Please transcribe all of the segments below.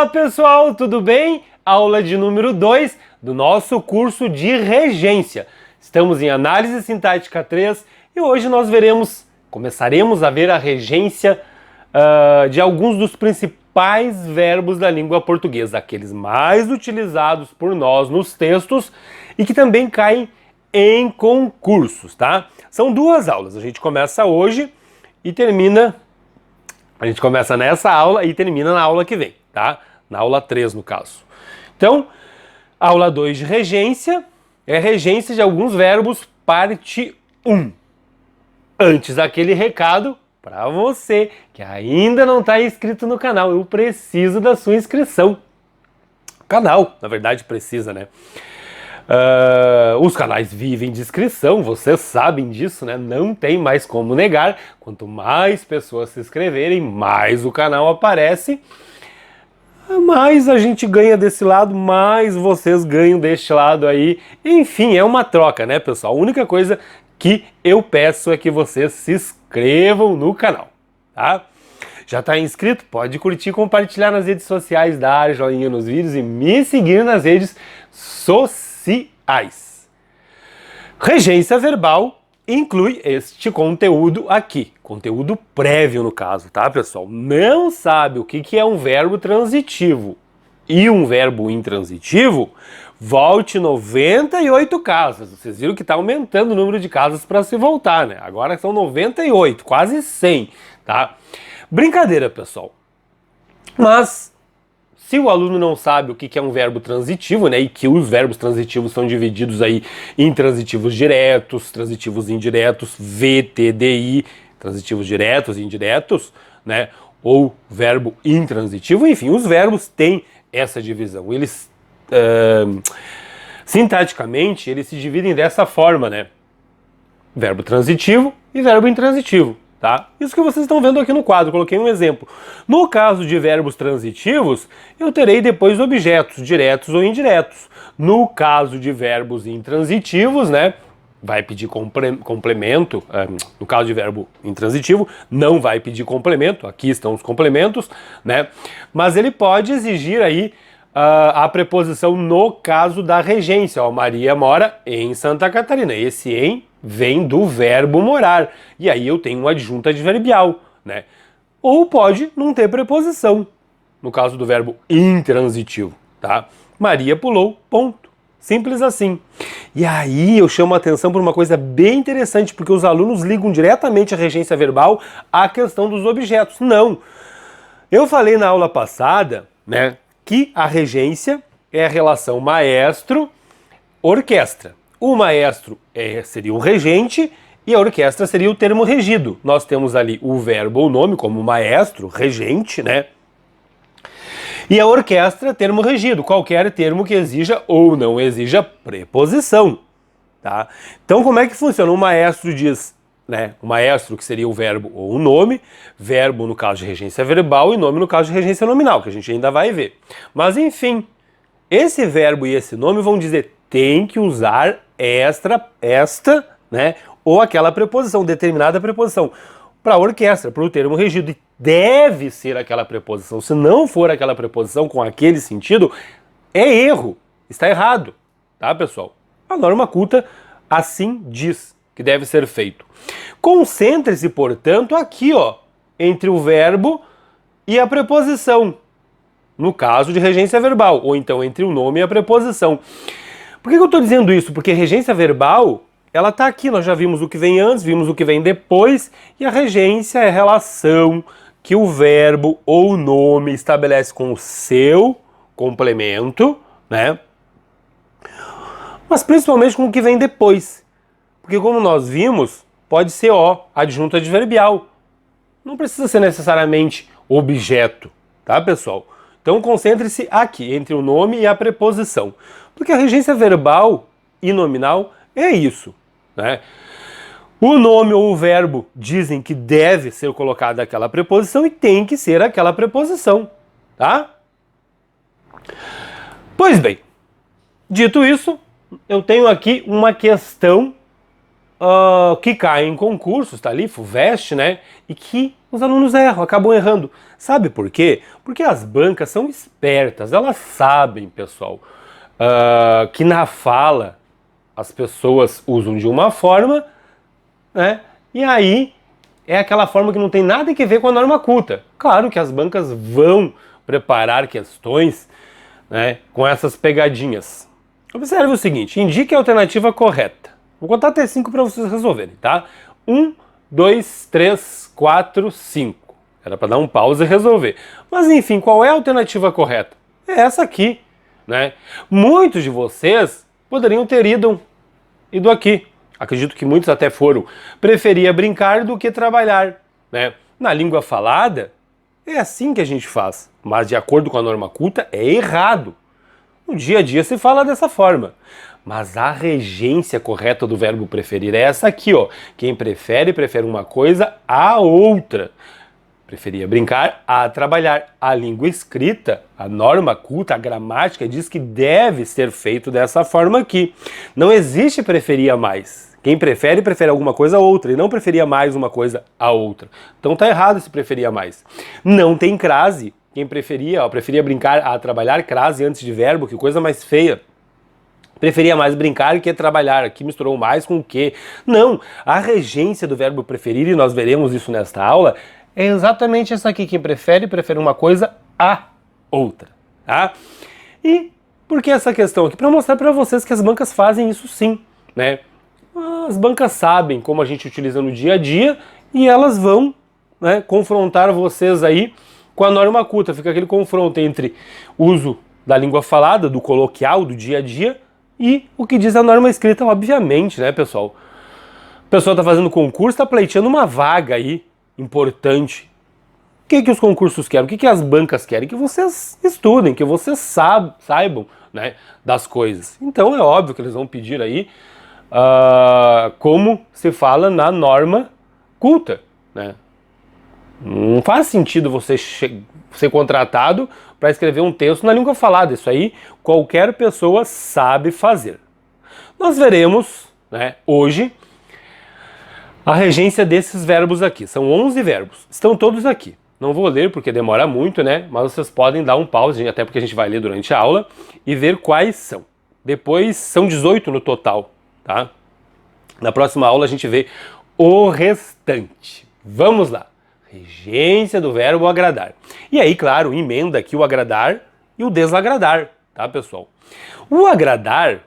pessoal, tudo bem? Aula de número 2 do nosso curso de regência. Estamos em Análise Sintática 3 e hoje nós começaremos a ver a regência de alguns dos principais verbos da língua portuguesa, aqueles mais utilizados por nós nos textos e que também caem em concursos, tá? São duas aulas, a gente começa hoje e termina... A gente começa nessa aula e termina na aula que vem, tá? Na aula 3, no caso. Então, aula 2 de regência é regência de alguns verbos, parte 1. Antes daquele recado, para você que ainda não está inscrito no canal, eu preciso da sua inscrição. O canal, na verdade, precisa, né? Os canais vivem de inscrição, vocês sabem disso, né? Não tem mais como negar. Quanto mais pessoas se inscreverem, mais o canal aparece, mais a gente ganha desse lado, mais vocês ganham deste lado aí. Enfim, é uma troca, né, pessoal? A única coisa que eu peço é que vocês se inscrevam no canal, tá? Já está inscrito? Pode curtir, compartilhar nas redes sociais, dar joinha nos vídeos e me seguir nas redes sociais. Regência verbal inclui este conteúdo aqui, conteúdo prévio no caso, tá, pessoal? Não sabe o que é um verbo transitivo e um verbo intransitivo? Volte 98 casas. Vocês viram que está aumentando o número de casas para se voltar, né? Agora são 98, quase 100, tá? Brincadeira, pessoal. Mas... se o aluno não sabe o que é um verbo transitivo, né, e que os verbos transitivos são divididos aí em transitivos diretos, transitivos indiretos, VTDI, transitivos diretos e indiretos, né, ou verbo intransitivo, enfim, os verbos têm essa divisão. Eles, sintaticamente, eles se dividem dessa forma, né, verbo transitivo e verbo intransitivo. Tá? Isso que vocês estão vendo aqui no quadro, coloquei um exemplo. No caso de verbos transitivos, eu terei depois objetos diretos ou indiretos. No caso de verbos intransitivos, né, vai pedir complemento. No caso de verbo intransitivo, não vai pedir complemento. Aqui estão os complementos, né? Mas ele pode exigir aí a preposição no caso da regência. Ó, Maria mora em Santa Catarina. Esse em vem do verbo morar, e aí eu tenho um adjunto adverbial, né? Ou pode não ter preposição, no caso do verbo intransitivo, tá? Maria pulou, ponto. Simples assim. E aí eu chamo a atenção por uma coisa bem interessante, porque os alunos ligam diretamente a regência verbal à questão dos objetos. Não. Eu falei na aula passada, né, que a regência é a relação maestro-orquestra. O maestro seria o regente e a orquestra seria o termo regido. Nós temos ali o verbo ou nome como maestro, regente, né? E a orquestra, termo regido, qualquer termo que exija ou não exija preposição, tá? Então como é que funciona? O maestro diz, né? O maestro, que seria o verbo ou o nome, verbo no caso de regência verbal e nome no caso de regência nominal, que a gente ainda vai ver. Mas enfim, esse verbo e esse nome vão dizer tem que usar esta, né, ou aquela preposição, determinada preposição, para a orquestra, para o termo regido, e deve ser aquela preposição. Se não for aquela preposição com aquele sentido, é erro, está errado, tá, pessoal? A norma culta assim diz que deve ser feito. Concentre-se, portanto, aqui, ó, entre o verbo e a preposição, no caso de regência verbal, ou então entre o nome e a preposição. Por que eu estou dizendo isso? Porque regência verbal, ela está aqui, nós já vimos o que vem antes, vimos o que vem depois, e a regência é a relação que o verbo ou o nome estabelece com o seu complemento, né? Mas principalmente com o que vem depois. Porque como nós vimos, pode ser adjunto adverbial. Não precisa ser necessariamente objeto, tá, pessoal? Então concentre-se aqui, entre o nome e a preposição. Porque a regência verbal e nominal é isso, né? O nome ou o verbo dizem que deve ser colocada aquela preposição e tem que ser aquela preposição, tá? Pois bem, dito isso, eu tenho aqui uma questão que caem em concursos, tá ali, FUVEST, né? E que os alunos erram, acabam errando. Sabe por quê? Porque as bancas são espertas, elas sabem, pessoal, que na fala as pessoas usam de uma forma, né? E aí é aquela forma que não tem nada a ver com a norma culta. Claro que as bancas vão preparar questões, né, com essas pegadinhas. Observe o seguinte, indique a alternativa correta. Vou contar até 5 para vocês resolverem, tá? 1, 2, 3, 4, 5. Era para dar um pause e resolver. Mas enfim, qual é a alternativa correta? É essa aqui, né? Muitos de vocês poderiam ter ido aqui. Acredito que muitos até foram. Preferia brincar do que trabalhar, né? Na língua falada, é assim que a gente faz. Mas de acordo com a norma culta, é errado. No dia a dia se fala dessa forma. Mas a regência correta do verbo preferir é essa aqui, ó. Quem prefere uma coisa à outra. Preferia brincar a trabalhar. A língua escrita, a norma culta, a gramática diz que deve ser feito dessa forma aqui. Não existe preferia mais. Quem prefere alguma coisa a outra e não preferia mais uma coisa a outra. Então tá errado se preferia mais. Não tem crase. Quem preferia brincar a trabalhar, crase antes de verbo, que coisa mais feia. Preferia mais brincar que trabalhar. Aqui misturou mais com o que. Não, a regência do verbo preferir, e nós veremos isso nesta aula, é exatamente essa aqui. Quem prefere uma coisa a outra, tá? E por que essa questão aqui? Para mostrar para vocês que as bancas fazem isso sim, né? As bancas sabem como a gente utiliza no dia a dia e elas vão, né, confrontar vocês aí com a norma culta. Fica aquele confronto entre uso da língua falada, do coloquial, do dia a dia e o que diz a norma escrita, obviamente, né, pessoal? O pessoal está fazendo concurso, está pleiteando uma vaga aí importante. O que os concursos querem? O que as bancas querem? Que vocês estudem, que vocês saibam, né, das coisas. Então é óbvio que eles vão pedir aí como se fala na norma culta, né? Não faz sentido você ser contratado para escrever um texto na língua falada. Isso aí qualquer pessoa sabe fazer. Nós veremos, né, hoje a regência desses verbos aqui. São 11 verbos. Estão todos aqui. Não vou ler porque demora muito, né? Mas vocês podem dar um pause, até porque a gente vai ler durante a aula, e ver quais são. Depois são 18 no total, tá? Na próxima aula a gente vê o restante. Vamos lá. Regência do verbo agradar. E aí, claro, emenda aqui o agradar e o desagradar, tá, pessoal? O agradar,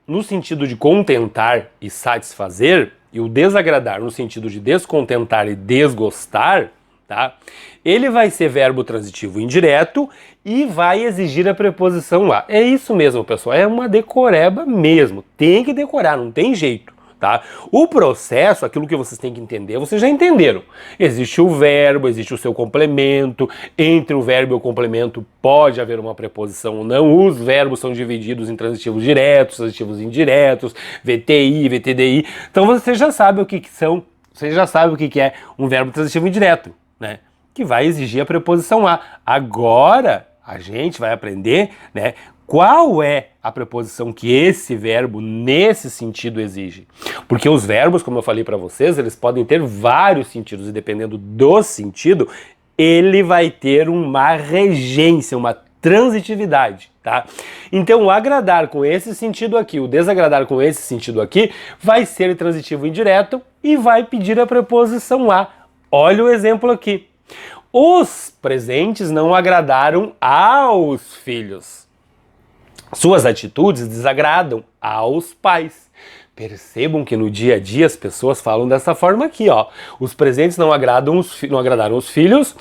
no sentido de contentar e satisfazer, e o desagradar no sentido de descontentar e desgostar, tá? Ele vai ser verbo transitivo indireto e vai exigir a preposição a. É isso mesmo, pessoal, é uma decoreba mesmo. Tem que decorar, não tem jeito, tá? O processo, aquilo que vocês têm que entender, vocês já entenderam. Existe o verbo, existe o seu complemento. Entre o verbo e o complemento pode haver uma preposição ou não. Os verbos são divididos em transitivos diretos, transitivos indiretos, VTI, VTDI. Então você já sabe o que são, você já sabe o que é um verbo transitivo indireto, né? Que vai exigir a preposição a. Agora a gente vai aprender, né, qual é a preposição que esse verbo nesse sentido exige. Porque os verbos, como eu falei para vocês, eles podem ter vários sentidos e dependendo do sentido, ele vai ter uma regência, uma transitividade, tá? Então o agradar com esse sentido aqui, o desagradar com esse sentido aqui, vai ser transitivo indireto e vai pedir a preposição a. Olha o exemplo aqui. Os presentes não agradaram aos filhos. Suas atitudes desagradam aos pais. Percebam que no dia a dia as pessoas falam dessa forma aqui, ó. Os presentes não agradaram os filhos,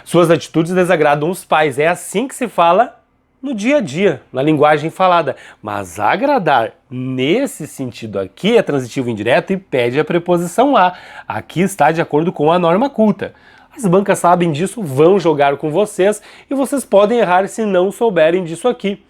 suas atitudes desagradam os pais. É assim que se fala no dia a dia, na linguagem falada. Mas agradar nesse sentido aqui é transitivo indireto e pede a preposição a. Aqui está de acordo com a norma culta. As bancas sabem disso, vão jogar com vocês e vocês podem errar se não souberem disso aqui.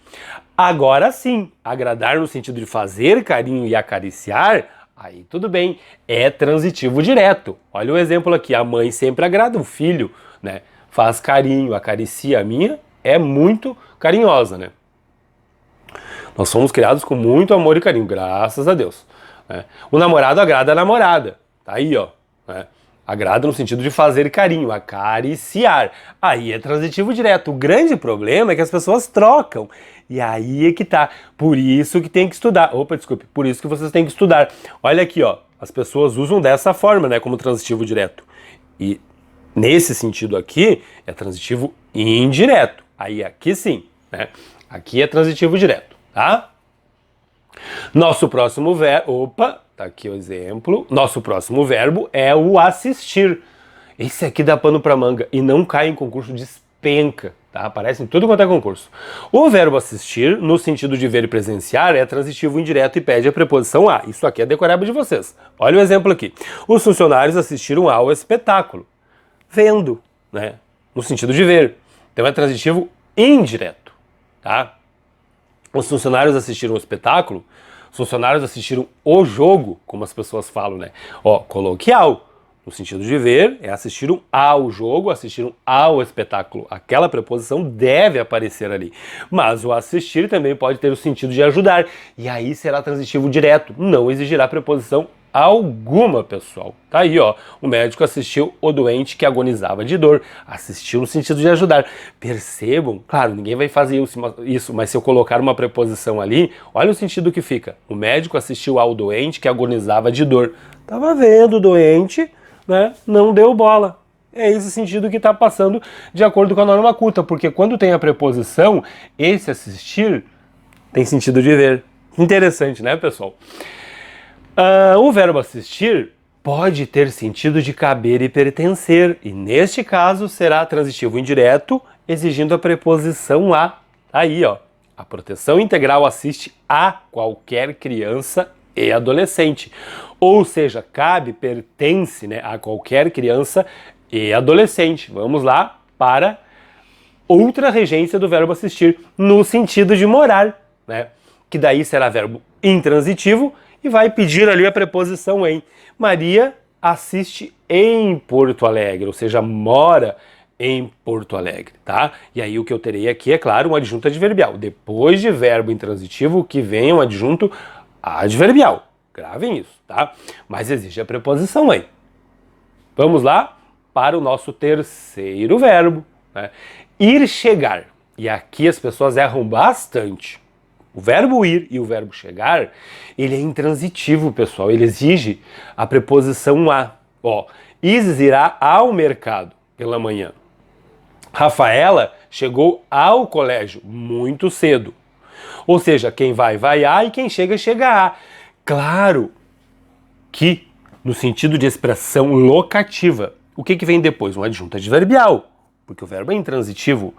Agora sim, agradar no sentido de fazer carinho e acariciar, aí tudo bem, é transitivo direto. Olha o exemplo aqui, a mãe sempre agrada o filho, né? Faz carinho, acaricia. A minha é muito carinhosa, né? Nós somos criados com muito amor e carinho, graças a Deus. né? O namorado agrada a namorada. Tá aí, ó. Né? Agrada no sentido de fazer carinho, acariciar. Aí é transitivo direto. O grande problema é que as pessoas trocam. E aí é que tá. Por isso que tem que estudar. Opa, desculpe. Por isso que vocês têm que estudar. Olha aqui, ó. As pessoas usam dessa forma, né? Como transitivo direto. E nesse sentido aqui, é transitivo indireto. Aí aqui sim, né? Aqui é transitivo direto, tá? Nosso próximo verbo... Opa, tá aqui o exemplo. Nosso próximo verbo é o assistir. Esse aqui dá pano pra manga e não cai em concurso, despenca, tá? Aparece em tudo quanto é concurso. O verbo assistir, no sentido de ver e presenciar, é transitivo indireto e pede a preposição a. Isso aqui é decoreba de vocês. Olha o exemplo aqui. Os funcionários assistiram ao espetáculo. Vendo, né? No sentido de ver. Então é transitivo indireto, tá? Os funcionários assistiram o espetáculo, os funcionários assistiram o jogo, como as pessoas falam, né? Ó, coloquial, no sentido de ver, é assistiram ao jogo, assistiram ao espetáculo. Aquela preposição deve aparecer ali. Mas o assistir também pode ter o sentido de ajudar, e aí será transitivo direto, não exigirá preposição alguma, pessoal. Tá aí, ó. O médico assistiu o doente que agonizava de dor. Assistiu no sentido de ajudar. Percebam? Claro, ninguém vai fazer isso, mas se eu colocar uma preposição ali, olha o sentido que fica. O médico assistiu ao doente que agonizava de dor. Tava vendo o doente, né? Não deu bola. É esse sentido que está passando de acordo com a norma culta, porque quando tem a preposição, esse assistir tem sentido de ver. Interessante, né, pessoal? O verbo assistir pode ter sentido de caber e pertencer, e neste caso será transitivo indireto, exigindo a preposição a. Aí, ó, a proteção integral assiste a qualquer criança e adolescente. Ou seja, cabe, pertence, né, a qualquer criança e adolescente. Vamos lá para outra regência do verbo assistir, no sentido de morar, né? Que daí será verbo intransitivo e vai pedir ali a preposição em. Maria assiste em Porto Alegre, ou seja, mora em Porto Alegre, tá? E aí o que eu terei aqui é, claro, um adjunto adverbial. Depois de verbo intransitivo, que vem um adjunto adverbial. Gravem isso, tá? Mas exige a preposição em. Vamos lá para o nosso terceiro verbo, né? Ir, chegar. E aqui as pessoas erram bastante. O verbo ir e o verbo chegar, ele é intransitivo, pessoal. Ele exige a preposição a. Ó, Isis irá ao mercado pela manhã. Rafaela chegou ao colégio muito cedo. Ou seja, quem vai, vai a, e quem chega, chega a. Claro que, no sentido de expressão locativa, o que vem depois? Um adjunto adverbial. Porque o verbo é intransitivo.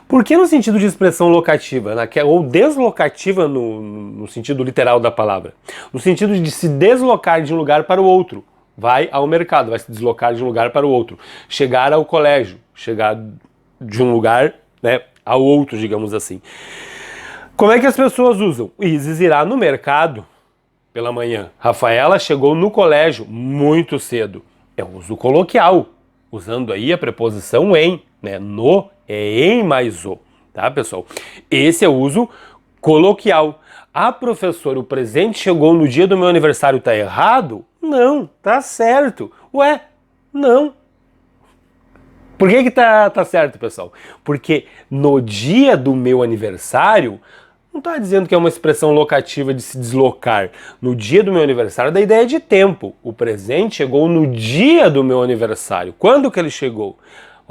Por que no sentido de expressão locativa, ou deslocativa no sentido literal da palavra? No sentido de se deslocar de um lugar para o outro. Vai ao mercado, vai se deslocar de um lugar para o outro. Chegar ao colégio, chegar de um lugar, né, ao outro, digamos assim. Como é que as pessoas usam? Isis irá no mercado pela manhã. Rafaela chegou no colégio muito cedo. É uso coloquial, usando aí a preposição em, né? No é em mais o, tá, pessoal? Esse é o uso coloquial. Ah, professor, o presente chegou no dia do meu aniversário, tá errado? Não, tá certo. Ué, não. Por que tá certo, pessoal? Porque no dia do meu aniversário, não está dizendo que é uma expressão locativa de se deslocar. No dia do meu aniversário, da ideia de tempo. O presente chegou no dia do meu aniversário. Quando que ele chegou?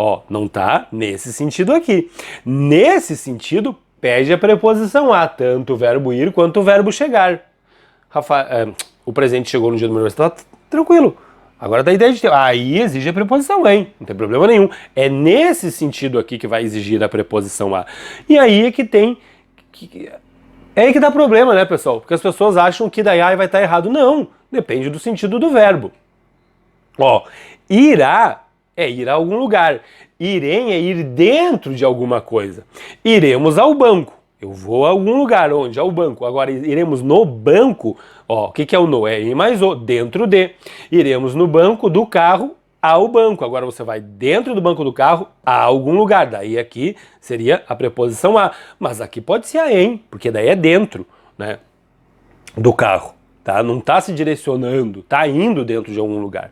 Ó, não tá nesse sentido aqui. Nesse sentido, pede a preposição a, tanto o verbo ir quanto o verbo chegar. O presente chegou no dia do meu aniversário, tá tranquilo. Agora da ideia de tempo. Aí exige a preposição em, não tem problema nenhum. É nesse sentido aqui que vai exigir a preposição a. E aí é que tem... É aí que dá problema, né, pessoal? Porque as pessoas acham que daí vai estar errado. Não, depende do sentido do verbo. Ó, irá é ir a algum lugar. Irem é ir dentro de alguma coisa. Iremos ao banco. Eu vou a algum lugar. Onde? Ao banco. Agora, iremos no banco. Ó, o que é o no? É ir mais o, dentro de. Iremos no banco do carro ao banco. Agora você vai dentro do banco do carro a algum lugar. Daí aqui seria a preposição a. Mas aqui pode ser a em, porque daí é dentro, né, do carro. tá? Não está se direcionando, está indo dentro de algum lugar.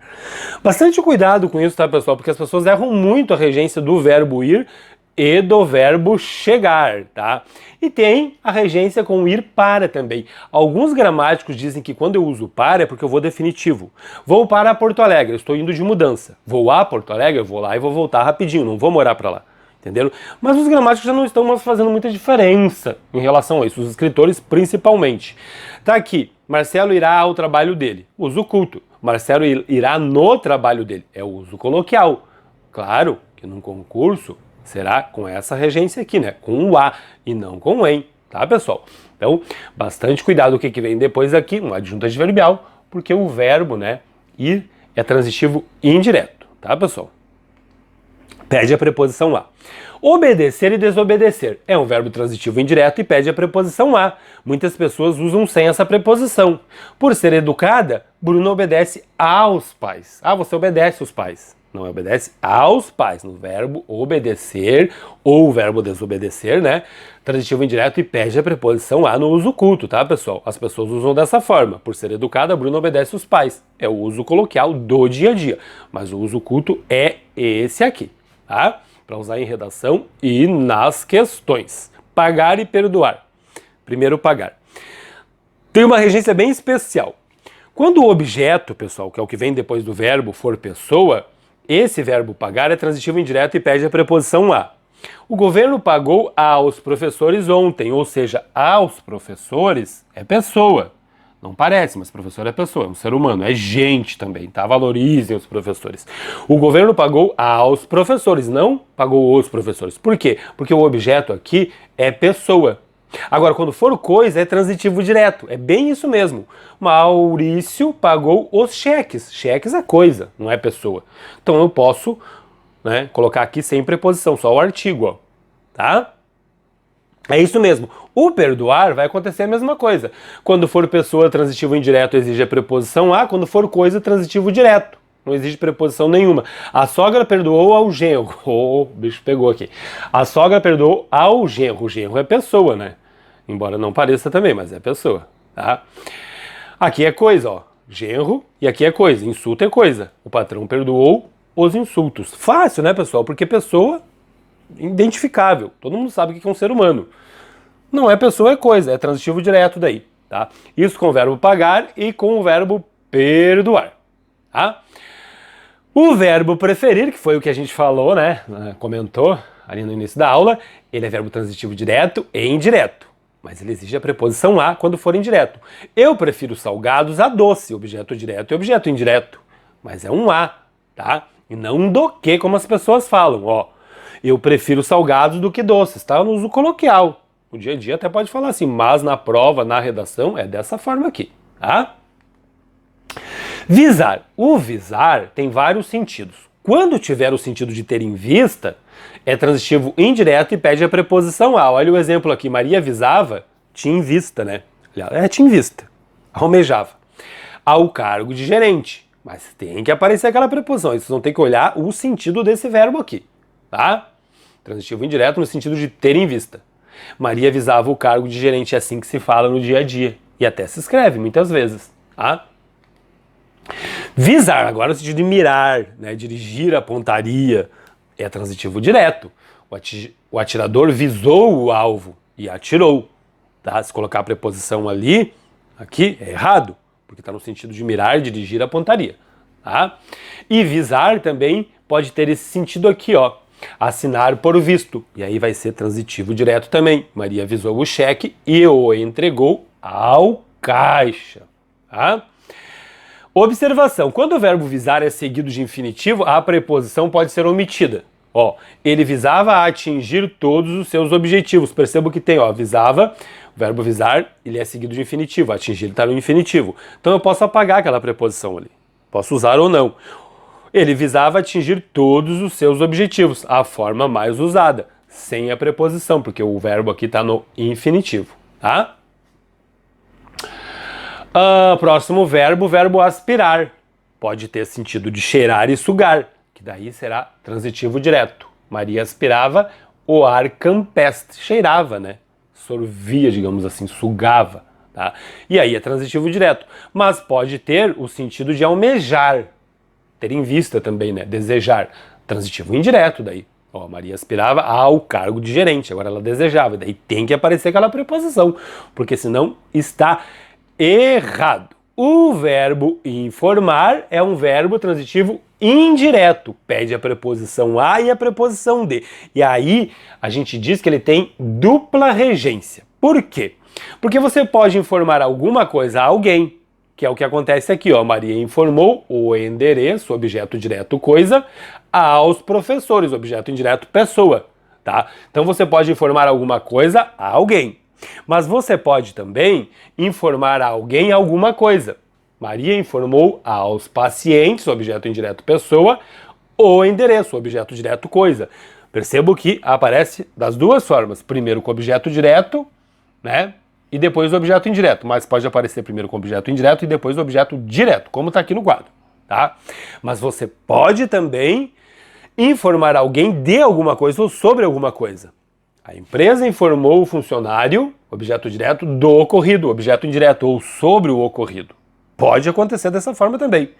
Bastante cuidado com isso, tá, pessoal? Porque as pessoas erram muito a regência do verbo ir e do verbo chegar, tá? E tem a regência com ir para também. Alguns gramáticos dizem que quando eu uso para é porque eu vou definitivo. Vou para Porto Alegre, eu estou indo de mudança. Vou a Porto Alegre, eu vou lá e vou voltar rapidinho, não vou morar para lá. Entenderam? Mas os gramáticos já não estão mais fazendo muita diferença em relação a isso, os escritores principalmente. Tá aqui, Marcelo irá ao trabalho dele, uso culto. Marcelo irá no trabalho dele, é o uso coloquial. Claro que num concurso será com essa regência aqui, né? Com o a e não com o em, tá, pessoal? Então, bastante cuidado o que vem depois aqui, um adjunto adverbial, porque o verbo, né, ir é transitivo indireto, tá, pessoal? Pede a preposição a. Obedecer e desobedecer é um verbo transitivo indireto e pede a preposição a. Muitas pessoas usam sem essa preposição. Por ser educada, Bruna obedece aos pais. Ah, você obedece aos pais. Não obedece aos pais. No verbo obedecer ou o verbo desobedecer, né? Transitivo indireto e pede a preposição a no uso culto, tá, pessoal? As pessoas usam dessa forma. Por ser educada, Bruna obedece aos pais. É o uso coloquial do dia a dia. Mas o uso culto é esse aqui, tá? Para usar em redação e nas questões. Pagar e perdoar. Primeiro, pagar. Tem uma regência bem especial. Quando o objeto, pessoal, que é o que vem depois do verbo, for pessoa, esse verbo pagar é transitivo indireto e pede a preposição a. O governo pagou aos professores ontem, ou seja, aos professores é pessoa. Não parece, mas professor é pessoa, é um ser humano, é gente também, tá? Valorizem os professores. O governo pagou aos professores, não pagou os professores. Por quê? Porque o objeto aqui é pessoa. Agora, quando for coisa, é transitivo direto. É bem isso mesmo. Maurício pagou os cheques. Cheques é coisa, não é pessoa. Então eu posso, né, colocar aqui sem preposição, só o artigo, ó, tá? É isso mesmo. O perdoar vai acontecer a mesma coisa. Quando for pessoa, transitivo indireto exige a preposição a. Quando for coisa, transitivo direto. Não exige preposição nenhuma. A sogra perdoou ao genro. Oh, o bicho pegou aqui. A sogra perdoou ao genro. O genro é pessoa, né? Embora não pareça também, mas é pessoa, tá? Aqui é coisa, ó. Genro e aqui é coisa. Insulto é coisa. O patrão perdoou os insultos. Fácil, né, pessoal? Porque pessoa identificável. Todo mundo sabe o que é um ser humano. Não é pessoa, é coisa. É transitivo direto daí, tá? Isso com o verbo pagar e com o verbo perdoar, tá? O verbo preferir, que foi o que a gente falou, né? Comentou ali no início da aula, ele é verbo transitivo direto e indireto. Mas ele exige a preposição a quando for indireto. Eu prefiro salgados a doce, objeto direto e objeto indireto. Mas é um a, tá? E não um do que, como as pessoas falam, ó. Eu prefiro salgados do que doces, tá? No uso coloquial. No dia a dia até pode falar assim, mas na prova, na redação, é dessa forma aqui, tá? Visar. O visar tem vários sentidos. Quando tiver o sentido de ter em vista, é transitivo indireto e pede a preposição a. Olha o exemplo aqui, Maria visava, tinha em vista, né? Tinha em vista, almejava. Ao cargo de gerente. Mas tem que aparecer aquela preposição, vocês vão ter que olhar o sentido desse verbo aqui, tá? Transitivo indireto no sentido de ter em vista. Maria visava o cargo de gerente, é assim que se fala no dia a dia. E até se escreve muitas vezes, tá? Visar, agora no sentido de mirar, né? Dirigir a pontaria, é transitivo direto. O atirador visou o alvo e atirou, tá? Se colocar a preposição ali, aqui, é errado, porque está no sentido de mirar, dirigir a pontaria, tá? E visar também pode ter esse sentido aqui, ó. Assinar por visto, e aí vai ser transitivo direto também. Maria avisou o cheque e o entregou ao caixa, tá? Observação, quando o verbo visar é seguido de infinitivo, a preposição pode ser omitida. Ó, ele visava atingir todos os seus objetivos. Perceba que tem, ó, visava, o verbo visar, ele é seguido de infinitivo, atingir está no infinitivo. Então eu posso apagar aquela preposição ali, posso usar ou não. Ele visava atingir todos os seus objetivos, a forma mais usada, sem a preposição, porque o verbo aqui está no infinitivo, tá? Próximo verbo, verbo aspirar. Pode ter sentido de cheirar e sugar, que daí será transitivo direto. Maria aspirava o ar campestre, cheirava, né? Sorvia, digamos assim, sugava, tá? E aí é transitivo direto, mas pode ter o sentido de almejar, ter em vista também, né? Desejar, transitivo indireto daí. Ó, Maria aspirava ao cargo de gerente, agora ela desejava, daí tem que aparecer aquela preposição, porque senão está errado. O verbo informar é um verbo transitivo indireto, pede a preposição a e a preposição de. E aí a gente diz que ele tem dupla regência. Por quê? Porque você pode informar alguma coisa a alguém, que é o que acontece aqui, ó. Maria informou o endereço, objeto direto coisa, aos professores, objeto indireto pessoa, tá? Então você pode informar alguma coisa a alguém. Mas você pode também informar a alguém alguma coisa. Maria informou aos pacientes, objeto indireto pessoa, o endereço, objeto direto coisa. Percebo que aparece das duas formas. Primeiro com objeto direto, né? E depois o objeto indireto. Mas pode aparecer primeiro com objeto indireto e depois o objeto direto, como está aqui no quadro, tá? Mas você pode também informar alguém de alguma coisa ou sobre alguma coisa. A empresa informou o funcionário, objeto direto, do ocorrido, objeto indireto, ou sobre o ocorrido. Pode acontecer dessa forma também.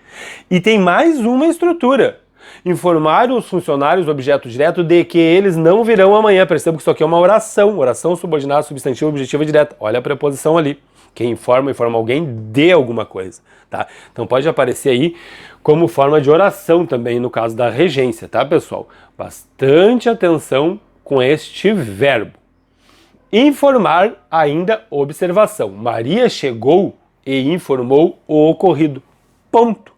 E tem mais uma estrutura. Informar os funcionários, objeto direto, de que eles não virão amanhã. Perceba que isso aqui é uma oração. Oração subordinada, substantivo, objetiva direta. Olha a preposição ali. Quem informa alguém de alguma coisa, tá? Então pode aparecer aí como forma de oração também no caso da regência, tá, pessoal? Bastante atenção com este verbo. Informar, ainda observação. Maria chegou e informou o ocorrido. Ponto.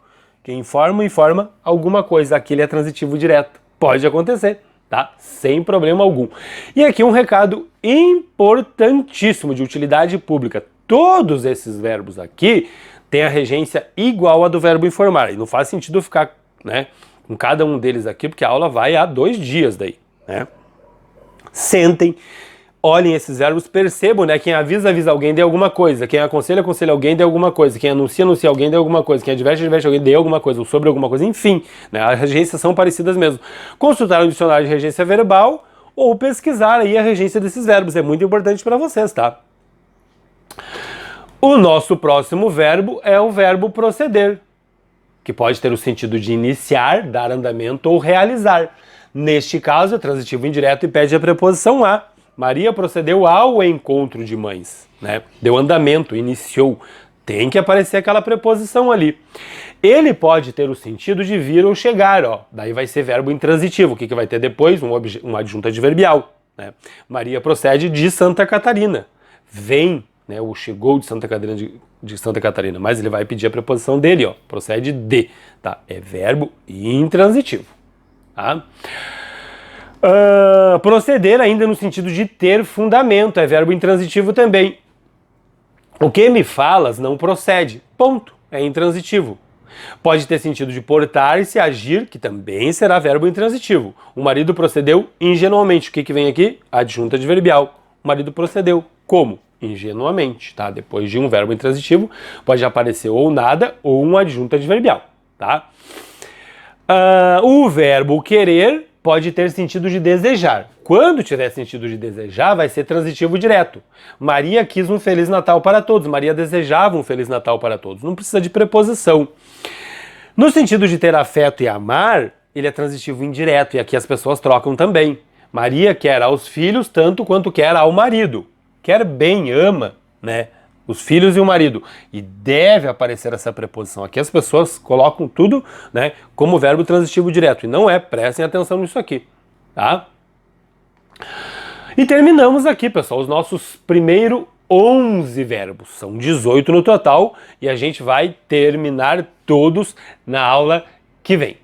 Quem informa alguma coisa. Aquele é transitivo direto. Pode acontecer, tá? Sem problema algum. E aqui um recado importantíssimo de utilidade pública. Todos esses verbos aqui têm a regência igual à do verbo informar. E não faz sentido ficar, né, com cada um deles aqui, porque a aula vai há 2 dias daí, né? Sentem, olhem esses verbos, percebam, né? Quem avisa alguém de alguma coisa, quem aconselha alguém de alguma coisa, quem anuncia alguém de alguma coisa, quem adverte alguém de alguma coisa, ou sobre alguma coisa, enfim, né? As regências são parecidas mesmo. Consultar um dicionário de regência verbal ou pesquisar aí a regência desses verbos, é muito importante para vocês, tá? O nosso próximo verbo é o verbo proceder, que pode ter o sentido de iniciar, dar andamento ou realizar. Neste caso, é transitivo indireto e pede a preposição a. Maria procedeu ao encontro de mães, né? Deu andamento, iniciou. Tem que aparecer aquela preposição ali. Ele pode ter o sentido de vir ou chegar, ó. Daí vai ser verbo intransitivo. O que vai ter depois? Uma adjunta adverbial, né? Maria procede de Santa Catarina. Vem, né? Ou chegou de Santa Catarina, mas ele vai pedir a preposição dele, ó. Procede de, tá? É verbo intransitivo. Tá? Proceder ainda no sentido de ter fundamento, é verbo intransitivo também. O que me falas não procede, ponto, é intransitivo. Pode ter sentido de portar-se, agir, que também será verbo intransitivo. O marido procedeu ingenuamente. O que vem aqui? Adjunta adverbial. O marido procedeu como? Ingenuamente, tá? Depois de um verbo intransitivo, pode aparecer ou nada ou um adjunto adverbial, tá? O verbo querer pode ter sentido de desejar. Quando tiver sentido de desejar, vai ser transitivo direto. Maria quis um Feliz Natal para todos. Maria desejava um Feliz Natal para todos. Não precisa de preposição. No sentido de ter afeto e amar, ele é transitivo indireto. E aqui as pessoas trocam também. Maria quer aos filhos tanto quanto quer ao marido. Quer bem, ama, né? Os filhos e o marido. E deve aparecer essa preposição. Aqui as pessoas colocam tudo, né, como verbo transitivo direto. E não é, prestem atenção nisso aqui, tá? E terminamos aqui, pessoal, os nossos primeiros 11 verbos. São 18 no total e a gente vai terminar todos na aula que vem.